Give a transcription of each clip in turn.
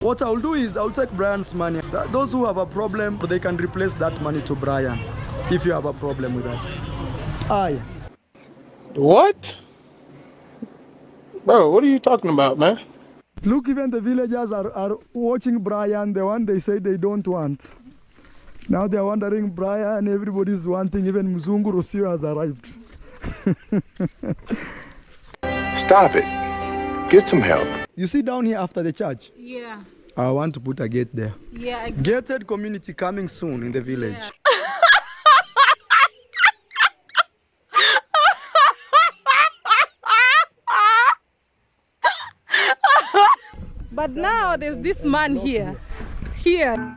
What I'll do is I'll take Brian's money. Those who have a problem, they can replace that money to Brian if you have a problem with that. Aye. What? Bro, what are you talking about, man? Look, even the villagers are watching Brian, the one they say they don't want. Now they're wondering, Brian, everybody's wanting, even Mzungu Rosio has arrived. Stop it. Get some help. You see down here after the church? Yeah. I want to put a gate there. Yeah. Gated community coming soon in the village. Yeah. But now there's this man here. Here.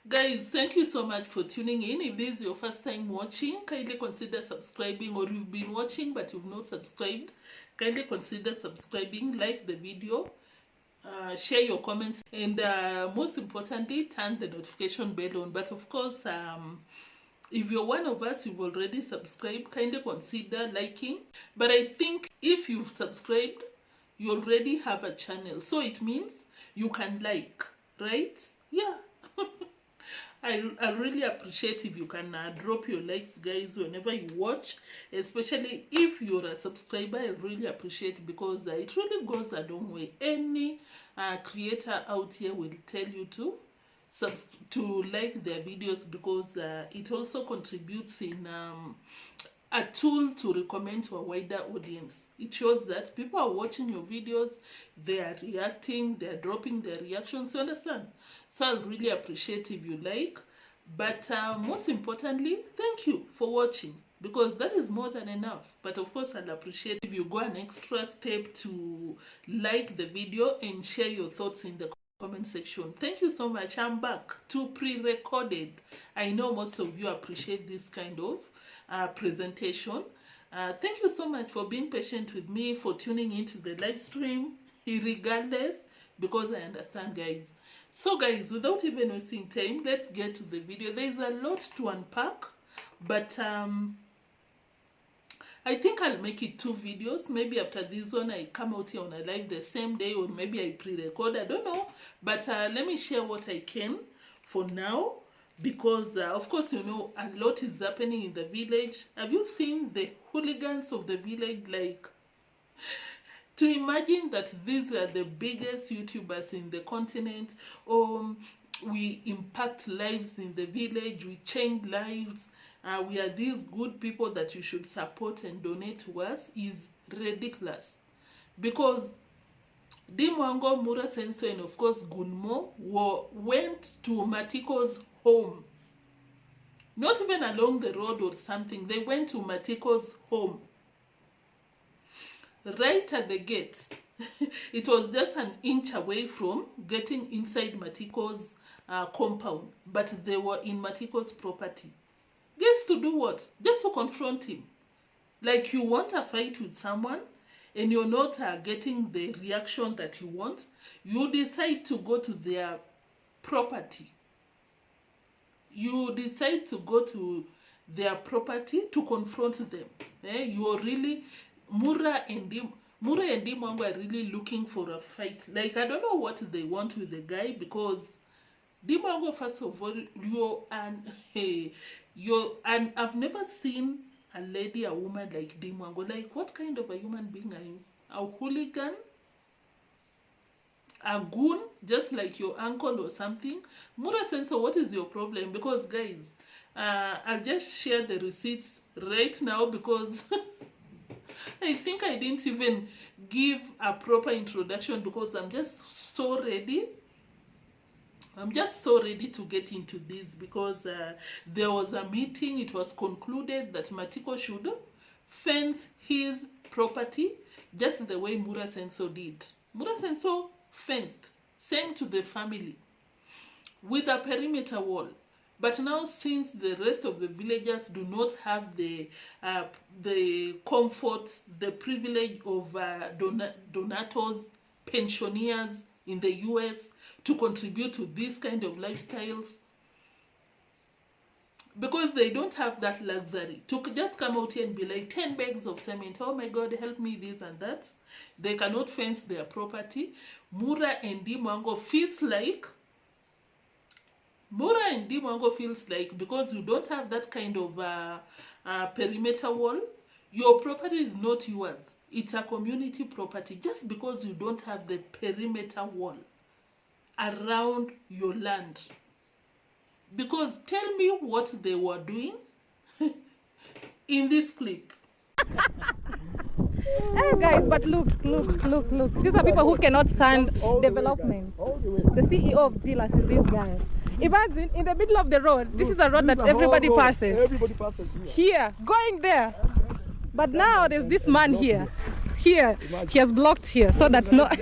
Guys, thank you so much for tuning in. If this is your first time watching, kindly consider subscribing, or you've been watching but you've not subscribed, kindly consider subscribing, like the video, share your comments, and most importantly, turn the notification bell on. But of course, if you're one of us, you've already subscribed, kindly consider liking. But I think if you've subscribed, you already have a channel, so it means you can like, right? Yeah. I really appreciate if you can drop your likes, guys, whenever you watch, especially if you're a subscriber. I really appreciate it, because it really goes a long way. Any creator out here will tell you to like their videos, because it also contributes in a tool to recommend to a wider audience. It shows that people are watching your videos, they are reacting, they are dropping their reactions, you understand? So I really appreciate if you like. But most importantly, thank you for watching, because that is more than enough. But of course, I'll appreciate if you go an extra step to like the video and share your thoughts in the comment section. Thank you so much. I'm back to pre-recorded. I know most of you appreciate this kind of presentation. Thank you so much for being patient with me, for tuning into the live stream, regardless, because I understand, guys. So guys, without even wasting time, let's get to the video. There's a lot to unpack, but I think I'll make it 2 videos. Maybe after this one, I come out here on a live the same day, or maybe I pre-record, I don't know. But let me share what I can for now, because of course, you know, a lot is happening in the village. Have you seen the hooligans of the village? Like, to imagine that these are the biggest YouTubers in the continent, we impact lives in the village, we change lives, we are these good people that you should support and donate to us, is ridiculous. Because Deemwango, Mura, and of course Gunmo went to Matiko's home. Not even along the road or something, they went to Matiko's home. Right at the gate. It was just an inch away from getting inside Matiko's compound, but they were in Matiko's property. Just to do what? Just to confront him. Like, you want a fight with someone and you're not getting the reaction that you want, you decide to go to their property. You decide to go to their property to confront them. You're really... Mura and Deemwango are really looking for a fight. Like, I don't know what they want with the guy, because Deemwango, first of all, I've never seen a lady, a woman like Deemwango. Like, what kind of a human being are you? A hooligan? A goon? Just like your uncle or something? Mura Senso, what is your problem? Because, guys, I'll just share the receipts right now, because... I think I didn't even give a proper introduction, because I'm just so ready. I'm just so ready to get into this, because there was a meeting. It was concluded that Matiko should fence his property just the way Mura Senso did. Mura Senso fenced, same to the family, with a perimeter wall. But now, since the rest of the villagers do not have the comfort, the privilege of donators, pensioners in the US to contribute to this kind of lifestyles, because they don't have that luxury to just come out here and be like 10 bags of cement, oh my God, help me, this and that. They cannot fence their property. Mura and deemwango feels like, because you don't have that kind of perimeter wall, your property is not yours. It's a community property, just because you don't have the perimeter wall around your land. Because tell me what they were doing in this clip. Hey guys, but look. These are people who cannot stand development. The CEO of Gilas is this guy. Imagine in the middle of the road. This is a road that everybody passes. Everybody passes Here, going there. But now there's this man here. Here, he has blocked here so that no. They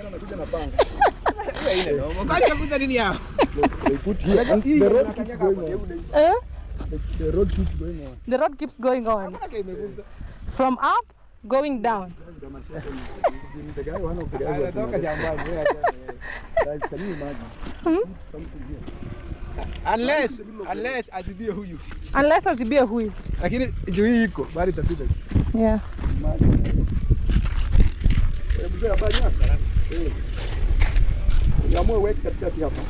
put here and the road keeps going on. The road keeps going on. The road keeps going on. From up, going down. The guy, one of the guys. Guys, can you imagine? Unless azibie huyu. Unless azibie huyu. Lakini juu hii iko bali tapita. Yeah. Yamwe weke katikati hapa.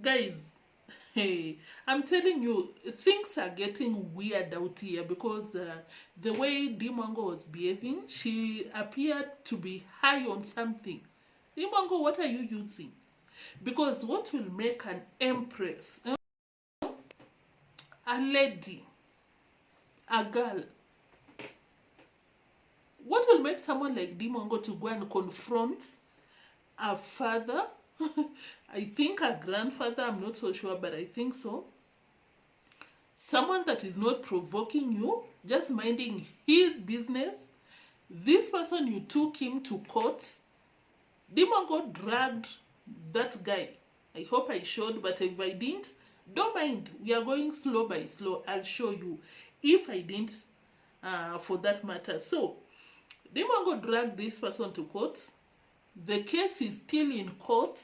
Guys, hey, I'm telling you, things are getting weird out here, because the way Deemwango was behaving, she appeared to be high on something. Deemwango, what are you using? Because what will make an empress, a lady, a girl, what will make someone like Deemwango to go and confront a father, I think a grandfather, I'm not so sure, but I think so, someone that is not provoking you, just minding his business? This person, you took him to court. Deemwango dragged that guy. I hope I showed, but if I didn't, don't mind. We are going slow by slow. I'll show you if I didn't, for that matter. So Deemwango dragged this person to court. The case is still in court,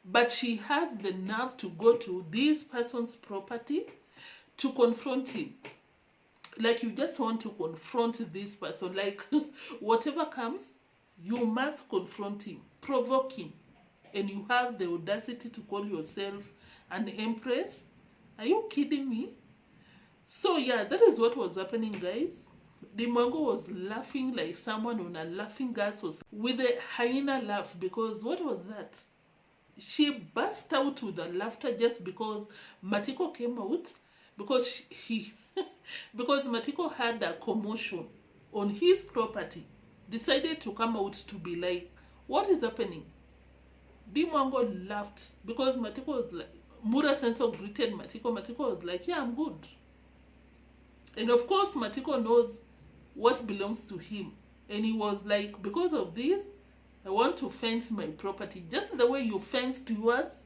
but she has the nerve to go to this person's property to confront him. Like, you just want to confront this person. Like, whatever comes, you must confront him, provoke him. And you have the audacity to call yourself an empress? Are you kidding me? So yeah, that is what was happening, guys. Deemwango was laughing like someone on a laughing gas, with a hyena laugh, because what was that? She burst out with a laughter just because Matiko came out, because because Matiko had a commotion on his property, decided to come out to be like, what is happening? Deemwango laughed because Matiko was like, Mura Sensor greeted Matiko. Matiko was like, yeah, I'm good. And of course, Matiko knows what belongs to him. And he was like, because of this, I want to fence my property. Just the way you fenced yours,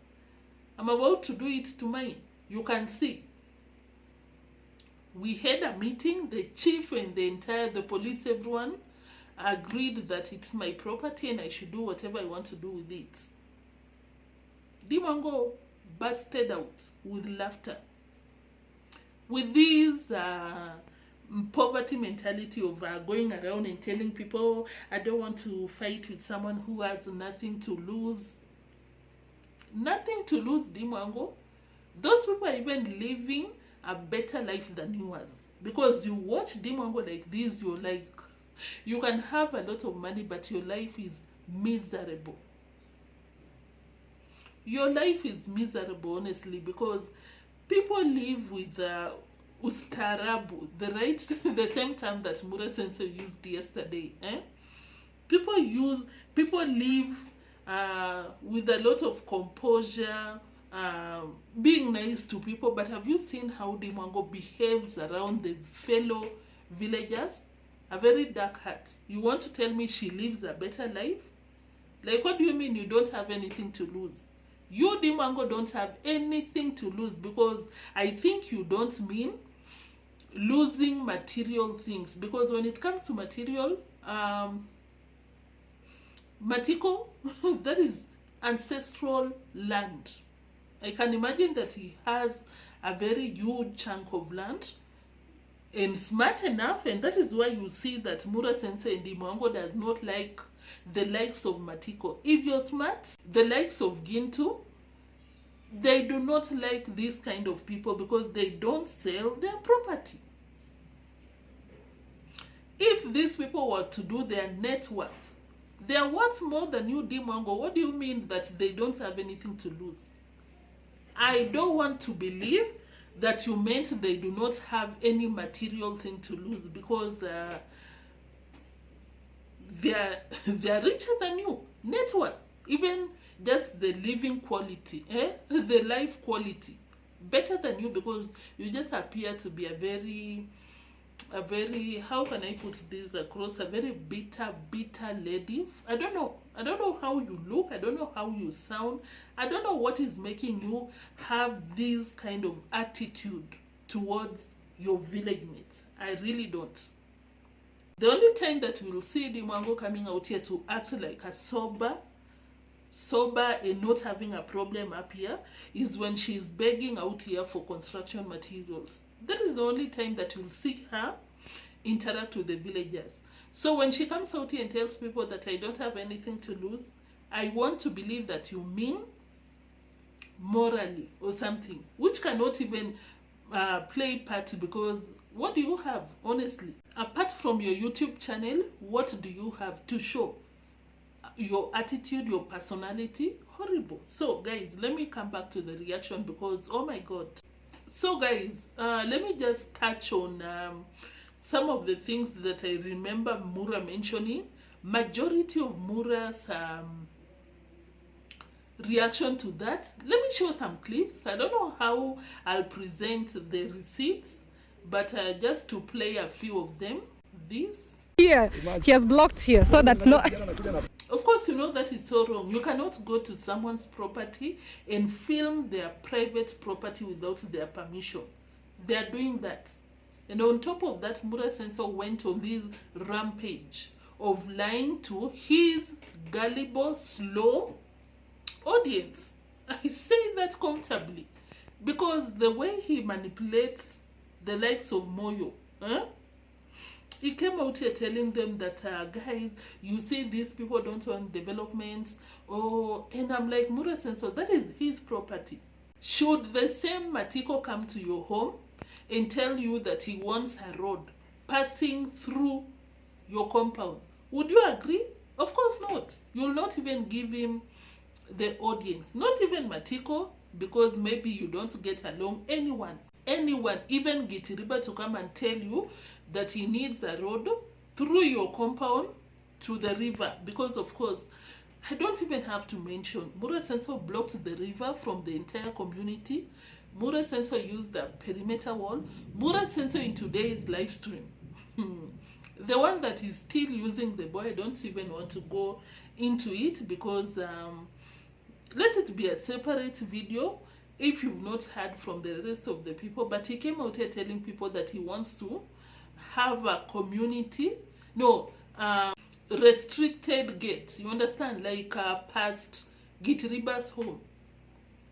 I'm about to do it to mine. You can see. We had a meeting, the chief and the police, everyone agreed that it's my property and I should do whatever I want to do with it. Deemwango busted out with laughter. With this poverty mentality of going around and telling people, I don't want to fight with someone who has nothing to lose. Nothing to lose, Deemwango. Those people are even living a better life than yours. Because you watch Deemwango like this, you're like, you can have a lot of money, but your life is miserable. Your life is miserable, honestly, because people live with ustarabu, the same term that Mura Sensor used yesterday. People live with a lot of composure, being nice to people, but have you seen how Deemwango behaves around the fellow villagers? A very dark heart. You want to tell me she lives a better life? Like, what do you mean you don't have anything to lose? You, Deemwango, don't have anything to lose, because I think you don't mean losing material things, because when it comes to material, Matiko, that is ancestral land. I can imagine that he has a very huge chunk of land and smart enough, and that is why you see that Mura Sensei and Deemwango does not like the likes of Matiko. If you're smart, the likes of Gintu, they do not like these kind of people because they don't sell their property. If these people were to do their net worth, they are worth more than you, Deemwango. What do you mean that they don't have anything to lose? I don't want to believe that you meant they do not have any material thing to lose, because they are richer than you. Net worth, even just the living quality, the life quality, better than you, because you just appear to be a very, how can I put this across, a very bitter lady. I don't know how you look, I don't know how you sound, I don't know what is making you have this kind of attitude towards your village mates. I really don't. The only time that we will see Deemwango coming out here to act like a sober and not having a problem up here is when she is begging out here for construction materials. That is the only time that you'll see her interact with the villagers. So when she comes out here and tells people that I don't have anything to lose, I want to believe that you mean morally or something, which cannot even play part, because what do you have, honestly? Apart from your YouTube channel, what do you have to show? Your attitude, your personality? Horrible. So guys, let me come back to the reaction, because oh my god. So guys, let me just touch on some of the things that I remember Mura mentioning. Majority of Mura's reaction to that. Let me show some clips. I don't know how I'll present the receipts, but just to play a few of them. This here, he has blocked here, so that's not. Of course, you know that is so wrong. You cannot go to someone's property and film their private property without their permission. They are doing that. And on top of that, Mura Sensei went on this rampage of lying to his gullible, slow audience. I say that comfortably, because the way he manipulates the likes of Moyo, he came out here telling them that, guys, you see these people don't want developments. Oh, and I'm like, Mura Sensei, that is his property. Should the same Matiko come to your home and tell you that he wants a road passing through your compound, would you agree? Of course not. You'll not even give him the audience. Not even Matiko, because maybe you don't get along. Anyone, even Gitiriba, to come and tell you that he needs a road through your compound to the river, because of course, I don't even have to mention, Mura Sensei blocked the river from the entire community. Mura Sensei used the perimeter wall. Mura Sensei in today's live stream, the one that is still using the boy, I don't even want to go into it, because let it be a separate video if you've not heard from the rest of the people. But he came out here telling people that he wants to have a community, restricted gate, you understand, like past Gitiriba's home,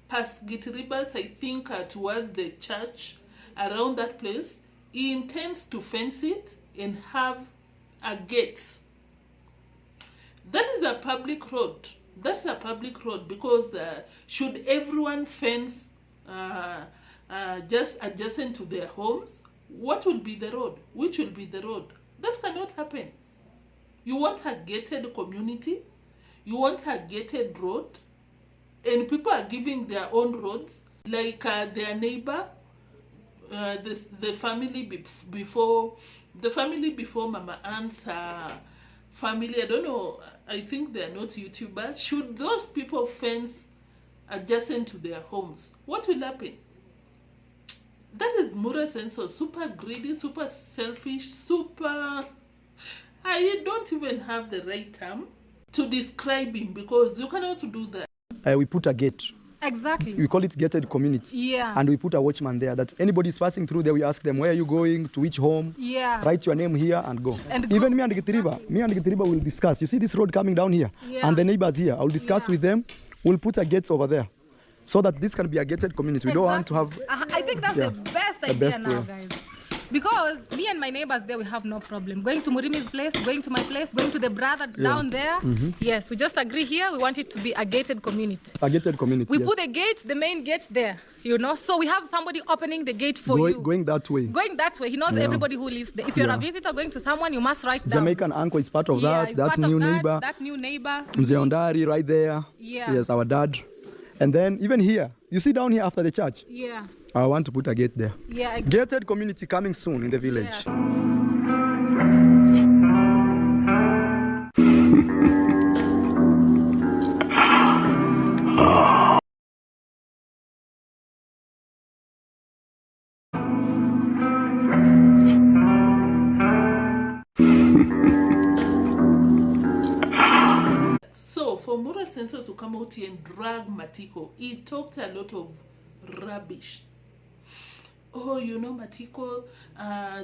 past Gitiriba's, I think towards the church, around that place. He intends to fence it and have a gate. That is a public road. That's a public road, because should everyone fence just adjacent to their homes, what will be the road? Which will be the road? That cannot happen. You want a gated community, you want a gated road, and people are giving their own roads, like their neighbor, the family before Mama Ann's family. I don't know, I think they are not YouTubers. Should those people fence adjacent to their homes, what will happen? That is Mura Senso, super greedy, super selfish, super... I don't even have the right term to describe him, because you cannot do that. We put a gate. Exactly. We call it gated community. Yeah. And we put a watchman there that anybody is passing through there, we ask them, where are you going, to which home? Yeah. Write your name here and go. And Even go. me and Gitiriba will discuss. You see this road coming down here? Yeah. And the neighbors here. I'll discuss with them. We'll put a gate over there so that this can be a gated community. We don't want to have... I think that's the best idea now, guys. Because me and my neighbors there, we have no problem. Going to Murimi's place, going to my place, going to the brother down there. Yes, we just agree here. We want it to be a gated community. A gated community, We put the gate, the main gate there, you know. So we have somebody opening the gate for you. Going that way. Going that way. He knows everybody who lives there. If you're a visitor going to someone, you must write down. Jamaican uncle is part of that. That new neighbor. That new neighbor. Mzee Ondari right there. Yeah. Yes, our dad. And then even here, you see down here after the church? Yeah. I want to put a gate there. Yeah, exactly. Gated community coming soon in the village. Yeah. So for Mura Senso to come out here and drag Matiko, he talked a lot of rubbish. Oh, you know, Matiko,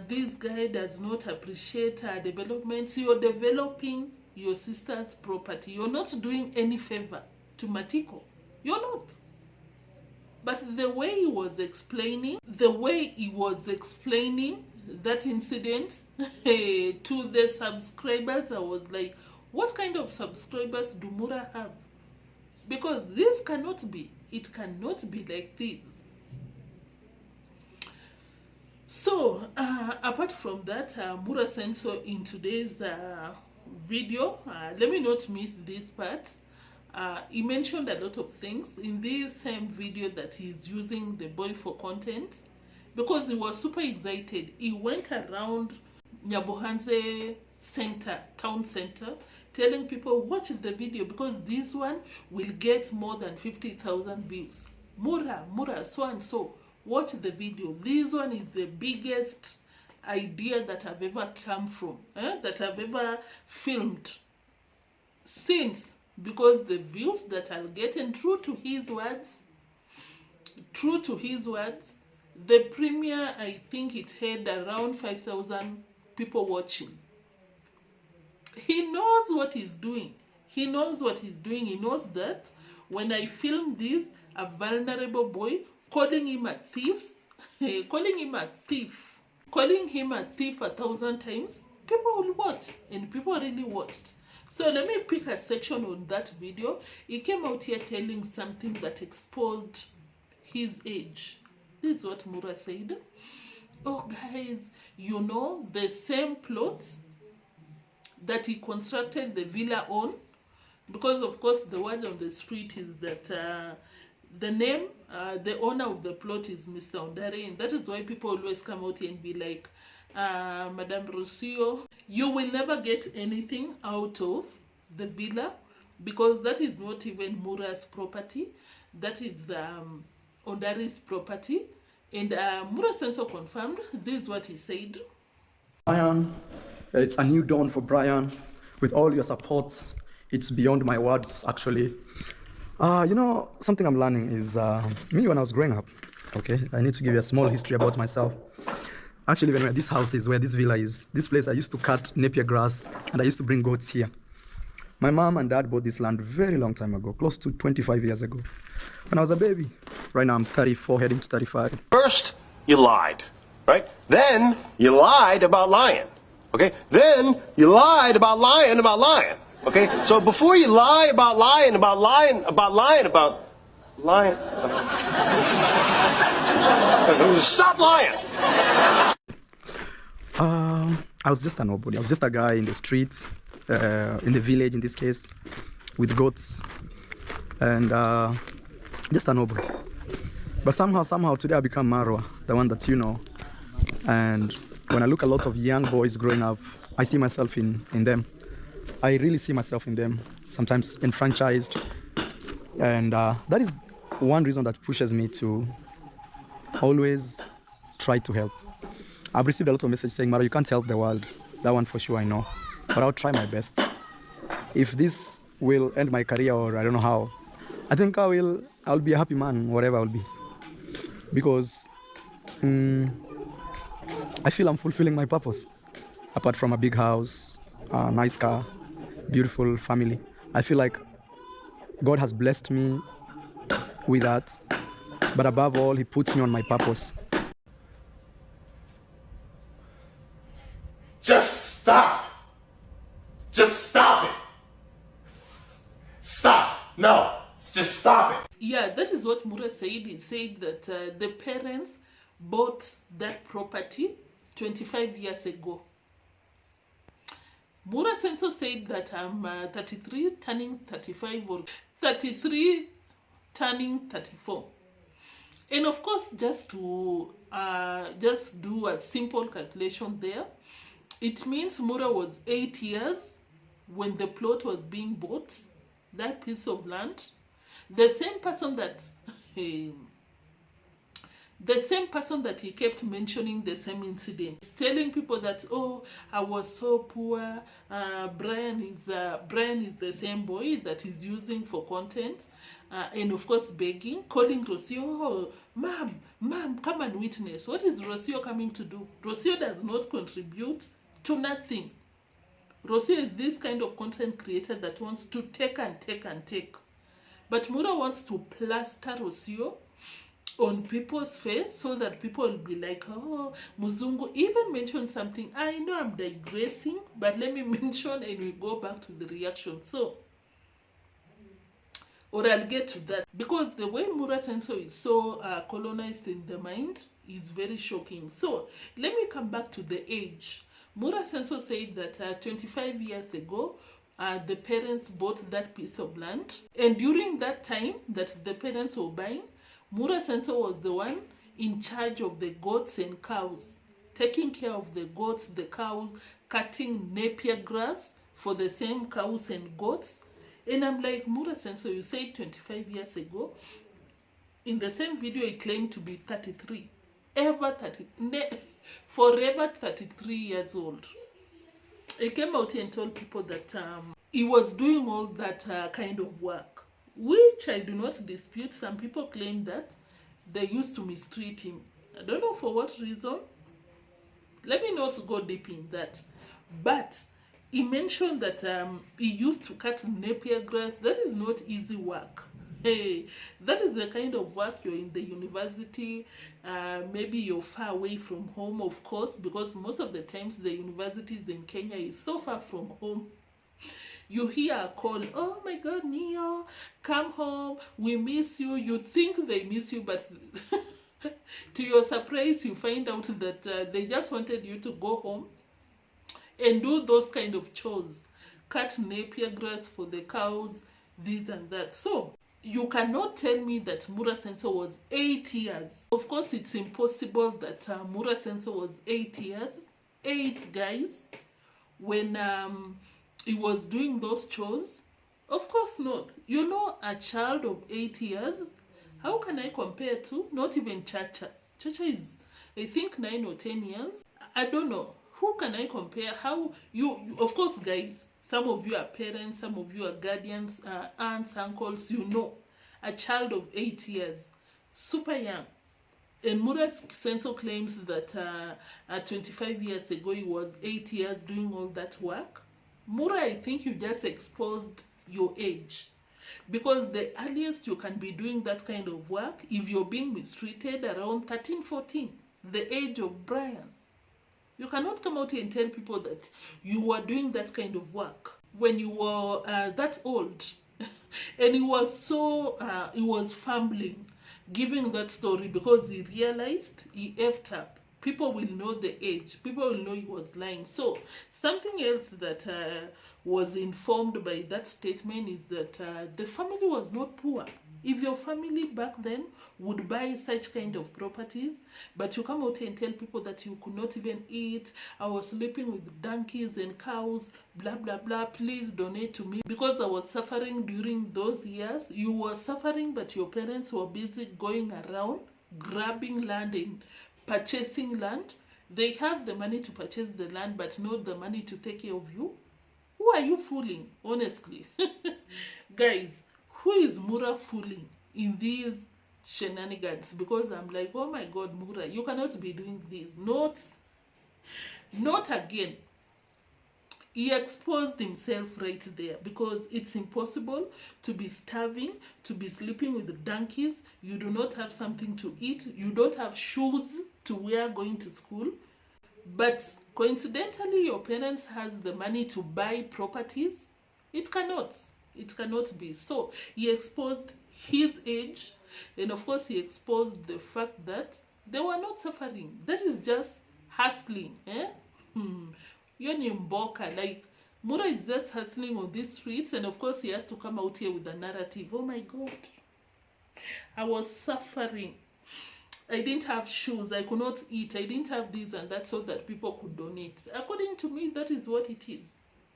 this guy does not appreciate developments. You're developing your sister's property. You're not doing any favor to Matiko. You're not. But the way he was explaining that incident to the subscribers, I was like, what kind of subscribers do Mura have? Because this cannot be. It cannot be like this. So, apart from that, Mura Senso in today's video, let me not miss this part. He mentioned a lot of things in this same video that he's using the boy for content, because he was super excited. He went around Nyabohanse center, town center, telling people, watch the video because this one will get more than 50,000 views. Mura, so and so. Watch the video. This one is the biggest idea that I've ever come from, that I've ever filmed since, because the views that I'll get, and true to his words, the premiere, I think it had around 5,000 people watching. He knows what he's doing. He knows that when I film this, a vulnerable boy, calling him a thief, calling him a thief 1,000 times, people will watch, and people really watched. So let me pick a section on that video. He came out here telling something that exposed his age. This is what Mura said. Oh guys, you know, the same plots that he constructed the villa on, because of course the word on the street is that the name, the owner of the plot is Mr. Ondare, and that is why people always come out here and be like, Madame Rocio, you will never get anything out of the villa, because that is not even Mura's property, that is Ondare's property. And Mura Senso confirmed. This is what he said. Brian, it's a new dawn for Brian. With all your support, it's beyond my words, actually. You know, something I'm learning is me when I was growing up. Okay, I need to give you a small history about myself. Actually, when this house is, where this villa is, this place I used to cut napier grass, and I used to bring goats here. My mom and dad bought this land very long time ago, close to 25 years ago, when I was a baby. Right now I'm 34, heading to 35. First, you lied, right? Then you lied about lying, okay? Then you lied about lying about lying, okay? So before you lie about lying about lying about lying about lying, stop lying. I was just a nobody. I was just a guy in the streets, in the village in this case, with goats, and just a nobody. But somehow today I become Marwa, the one that you know. And when I look at a lot of young boys growing up, I see myself in them. I really see myself in them, sometimes enfranchised. And that is one reason that pushes me to always try to help. I've received a lot of messages saying, Mara, you can't help the world. That one for sure I know. But I'll try my best. If this will end my career or I don't know how, I think I'll be a happy man, whatever I'll be. Because I feel I'm fulfilling my purpose. Apart from a big house, a nice car, beautiful family, I feel like God has blessed me with that. But above all, He puts me on my purpose. Just stop! Just stop it! Stop! No! Just stop it! Yeah, that is what Mura said. He said that the parents bought that property 25 years ago. Mura also said that I'm 33 turning 35 or 33 turning 34. And of course, just to just do a simple calculation there, it means Mura was 8 years when the plot was being bought, that piece of land. The same person that he kept mentioning the same incident, telling people that, oh, I was so poor. Brian is the same boy that is using for content, and of course begging, calling Rocio, oh, ma'am, come and witness. What is Rocio coming to do? Rocio does not contribute to nothing. Rocio is this kind of content creator that wants to take and take and take. But Mura wants to plaster Rocio on people's face so that people will be like, oh, Muzungu even mentioned something. I know I'm digressing, but let me mention and we go back to the reaction. So, or I'll get to that. Because the way Mura Senso is so colonized in the mind is very shocking. So, let me come back to the age. Mura Senso said that 25 years ago, the parents bought that piece of land. And during that time that the parents were buying, Mura Senso was the one in charge of the goats and cows, taking care of the goats, the cows, cutting napier grass for the same cows and goats. And I'm like, Mura Senso, you said 25 years ago. In the same video, he claimed to be 33. Forever 33 years old. He came out and told people that he was doing all that kind of work, which I do not dispute. Some people claim that they used to mistreat him. I don't know for what reason. Let me not go deep in that. But he mentioned that he used to cut napier grass. That is not easy work. Hey, that is the kind of work you're in the university. Maybe you're far away from home, of course, because most of the times the universities in Kenya is so far from home. You hear a call, oh my God, Neo, come home, we miss you. You think they miss you, but to your surprise, you find out that they just wanted you to go home and do those kind of chores. Cut napier grass for the cows, this and that. So, you cannot tell me that Mura Senso was 8 years. Of course, it's impossible that Mura Senso was 8 years. 8 guys. When he was doing those chores. Of course not. You know, a child of 8 years, how can I compare to? Not even Chacha. Chacha is, I think, 9 or 10 years. I don't know. Who can I compare? How you of course, guys, some of you are parents, some of you are guardians, aunts, uncles, you know. A child of 8 years, super young. And Mura Senso claims that 25 years ago he was 8 years doing all that work. Mura, I think you just exposed your age. Because the earliest you can be doing that kind of work, if you're being mistreated around 13, 14, the age of Brian. You cannot come out and tell people that you were doing that kind of work when you were that old. And he was fumbling, giving that story because he realized he effed up. People will know the age. People will know he was lying. So, something else that was informed by that statement is that the family was not poor. If your family back then would buy such kind of properties, but you come out and tell people that you could not even eat, I was sleeping with donkeys and cows, blah, blah, blah, please donate to me because I was suffering during those years. You were suffering, but your parents were busy going around, grabbing land and purchasing land. They have the money to purchase the land, but not the money to take care of you. Who are you fooling, honestly? Guys, who is Mura fooling in these shenanigans? Because I'm like, oh my God, Mura, you cannot be doing this. Not again. He exposed himself right there because it's impossible to be starving, to be sleeping with donkeys. You do not have something to eat. You don't have shoes to wear going to school. But coincidentally, your parents has the money to buy properties. It cannot be. So he exposed his age, and of course he exposed the fact that they were not suffering. That is just hustling. You're Mboka, like Mura is just hustling on these streets, and of course he has to come out here with a narrative. Oh my God, I was suffering. I didn't have shoes, I could not eat, I didn't have this and that so that people could donate. According to me, that is what it is.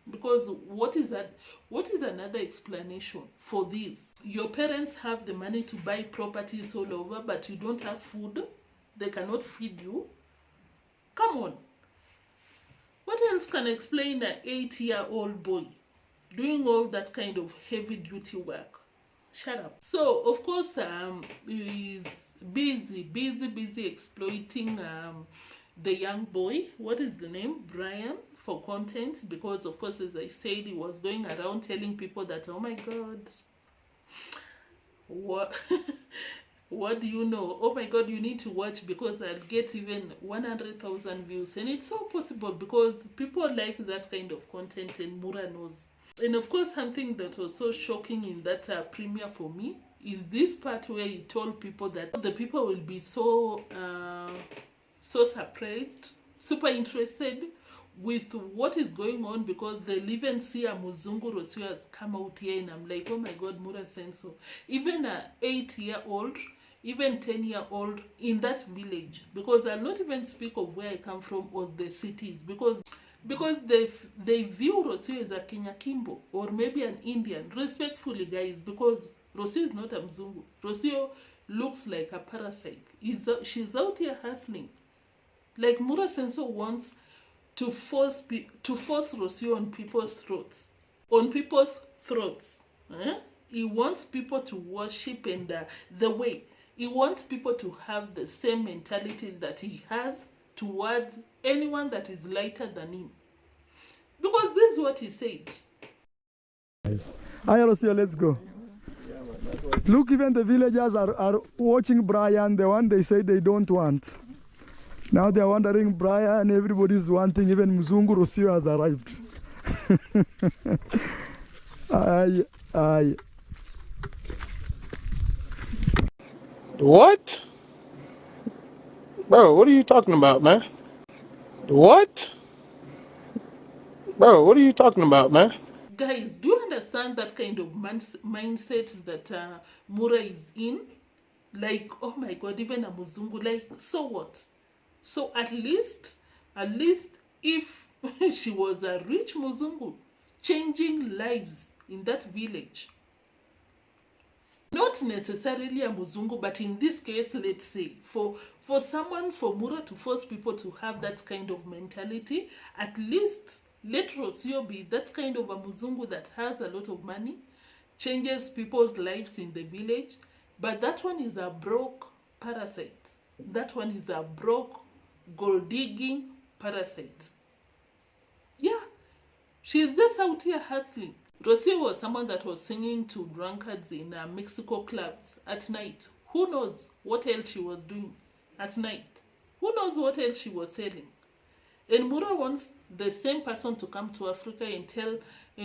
Because what is that? What is another explanation for this? Your parents have the money to buy properties all over, but you don't have food. They cannot feed you. Come on. What else can explain an 8-year-old boy doing all that kind of heavy duty work? Shut up. So, of course, he's busy exploiting the young boy. What is the name? Brian, for content, because of course, as I said, he was going around telling people that, oh my God, what what do you know? Oh my God, you need to watch because I'll get even 100,000 views. And it's so possible because people like that kind of content, and Mura knows. And of course, something that was so shocking in that premiere for me is this part where he told people that the people will be so surprised, super interested with what is going on because they'll even see a Muzungu Rosio has come out here, and I'm like, oh my God, Mura Senso. Even an 8-year-old, even 10-year-old in that village, because I'll not even speak of where I come from or the cities, because they view Rosio as a Kenya Kimbo or maybe an Indian, respectfully guys, because Rosio is not a Mzungu. Rosio looks like a parasite. She's out here hustling. Like Mura Senso wants to force Rosio on people's throats. He wants people to worship and the way. He wants people to have the same mentality that he has towards anyone that is lighter than him. Because this is what he said. Hi, Rosio, let's go. Look, even the villagers are watching Brian, the one they say they don't want. Now they're wondering, Brian, everybody's wanting, even Mzungu Rosio has arrived. Aye. What? Bro, what are you talking about, man? What? Bro, what are you talking about, man? Guys, do you understand that kind of mindset that Mura is in? Like, oh my God, even a Muzungu, like, so what? So at least if she was a rich Muzungu, changing lives in that village. Not necessarily a Muzungu, but in this case, let's say, for Mura to force people to have that kind of mentality, at least let Rosio be that kind of a Muzungu that has a lot of money, changes people's lives in the village, but that one is a broke parasite. That one is a broke, gold-digging parasite. Yeah, she's just out here hustling. Rosio was someone that was singing to drunkards in Mexico clubs at night. Who knows what else she was doing at night? Who knows what else she was selling? And Mura wants the same person to come to Africa and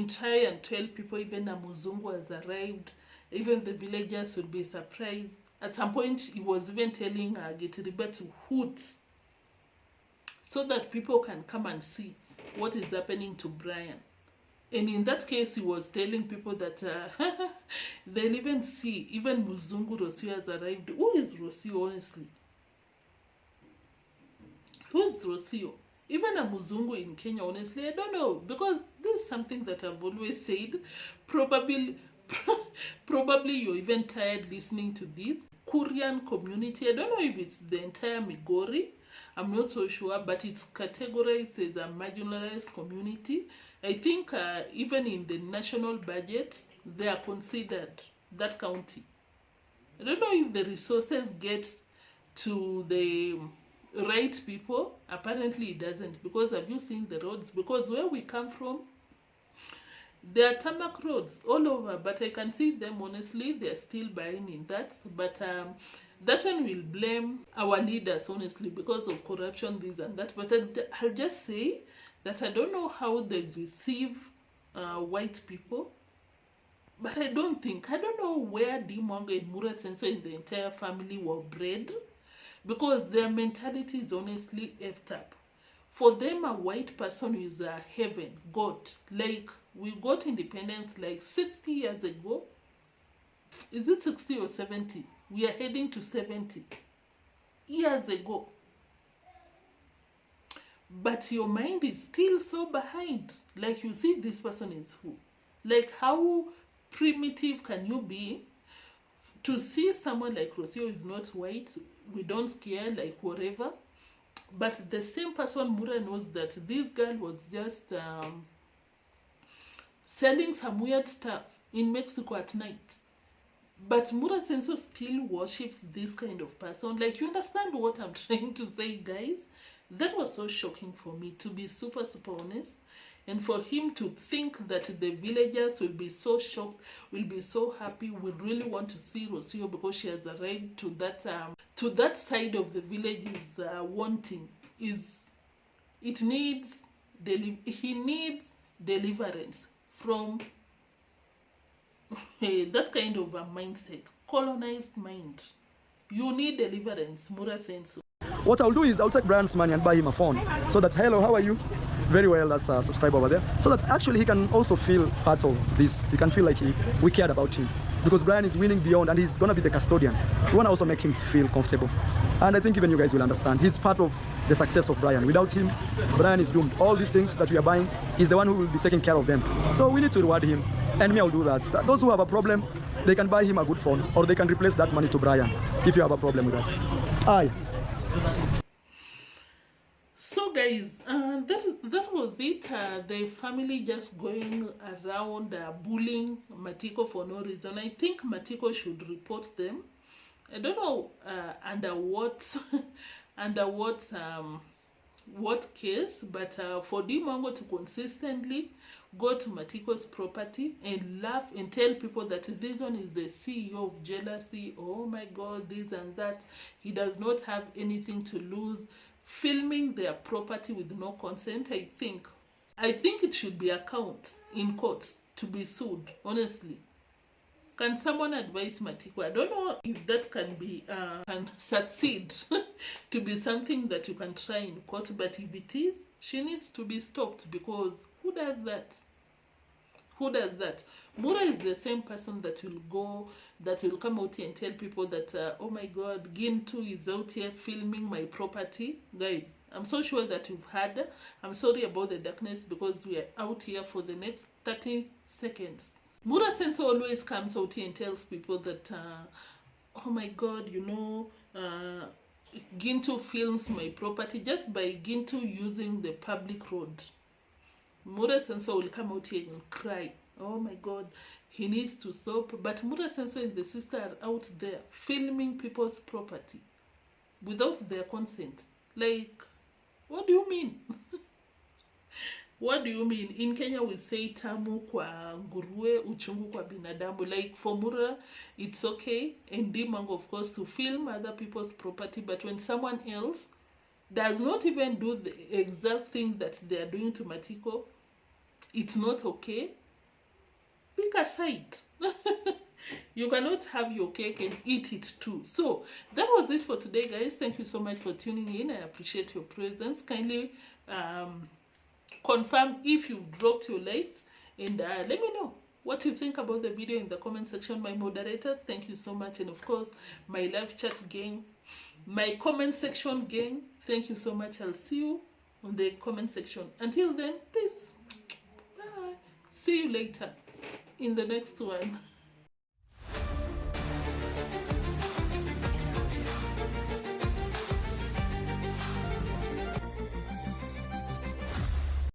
try and tell people even a Muzungu has arrived. Even the villagers would be surprised. At some point, he was even telling Getiriba to hoot so that people can come and see what is happening to Brian. And in that case, he was telling people that they'll even see, even Muzungu Rosio has arrived. Who is Rosio, honestly? Who is Rosio? Even a Muzungu in Kenya, honestly, I don't know. Because this is something that I've always said. Probably you're even tired listening to this. Korean community, I don't know if it's the entire Migori. I'm not so sure, but it's categorized as a marginalized community. I think even in the national budget, they are considered that county. I don't know if the resources get to the right people. Apparently it doesn't, because have you seen the roads? Because where we come from, there are tarmac roads all over, but I can see them, honestly, they're still buying in that. But that one will blame our leaders, honestly, because of corruption, this and that. But I'll just say that I don't know how they receive white people. But I don't know where Deemwango and Mura Senso and the entire family were bred. Because their mentality is honestly effed up. For them, a white person is a heaven, God. Like, we got independence like 60 years ago. Is it 60 or 70? We are heading to 70 years ago. But your mind is still so behind. Like, you see, this person is who? Like, how primitive can you be to see someone like Rosio is not white? We don't care, like, whatever. But the same person, Mura, knows that this girl was just selling some weird stuff in Mexico at night. But Mura Senso still worships this kind of person. Like, you understand what I'm trying to say, guys? That was so shocking for me, to be super, super honest. And for him to think that the villagers will be so shocked, will be so happy, will really want to see Rosio because she has arrived to that side of the village is wanting. He needs deliverance from that kind of a mindset, colonized mind. You need deliverance, Mura Senso. What I'll do is I'll take Brian's money and buy him a phone. So that, hello, how are you? Very well, that's a subscriber over there. So that actually he can also feel part of this. He can feel like we cared about him. Because Brian is winning beyond and he's going to be the custodian. We want to also make him feel comfortable. And I think even you guys will understand. He's part of the success of Brian. Without him, Brian is doomed. All these things that we are buying, he's the one who will be taking care of them. So we need to reward him. And me, I'll do that. Those who have a problem, they can buy him a good phone or they can replace that money to Brian if you have a problem with that. Aye. So guys, that was it. The family just going around bullying Matiko for no reason. I think Matiko should report them. I don't know under what what case, but for Deemwango to consistently go to Matiko's property and laugh and tell people that this one is the CEO of jealousy, oh my God, this and that, he does not have anything to lose, filming their property with no consent. I think it should be a count in court to be sued, honestly. Can someone advise Matiko? I don't know if that can be can succeed to be something that you can try in court, but if it is, she needs to be stopped, because who does that? Who does that? Mura is the same person that will come out here and tell people that oh my God, Gintu is out here filming my property. Guys, I'm so sure that you've heard. I'm sorry about the darkness, because we are out here for the next 30 seconds. Mura Senso always comes out here and tells people that, oh my God, you know, Gintu films my property just by Gintu using the public road. Mura Senso will come out here and cry, oh my God, he needs to stop. But Mura Senso and the sister are out there filming people's property without their consent. Like, what do you mean? What do you mean? In Kenya we say tamu kwa nguruwe, uchungu kwa binadamu. Like for Mura, it's okay, and Deemwango of course to film other people's property, but when someone else does not even do the exact thing that they are doing to Matiko, it's not okay. Pick a side. You cannot have your cake and eat it too. So that was it for today, guys. Thank you so much for tuning in. I appreciate your presence. Kindly confirm if you've dropped your likes And let me know what you think about the video in the comment section. My moderators, thank you so much. And of course, my live chat gang, my comment section gang, thank you so much. I'll see you on the comment section. Until then, peace. Bye. See you later in the next one.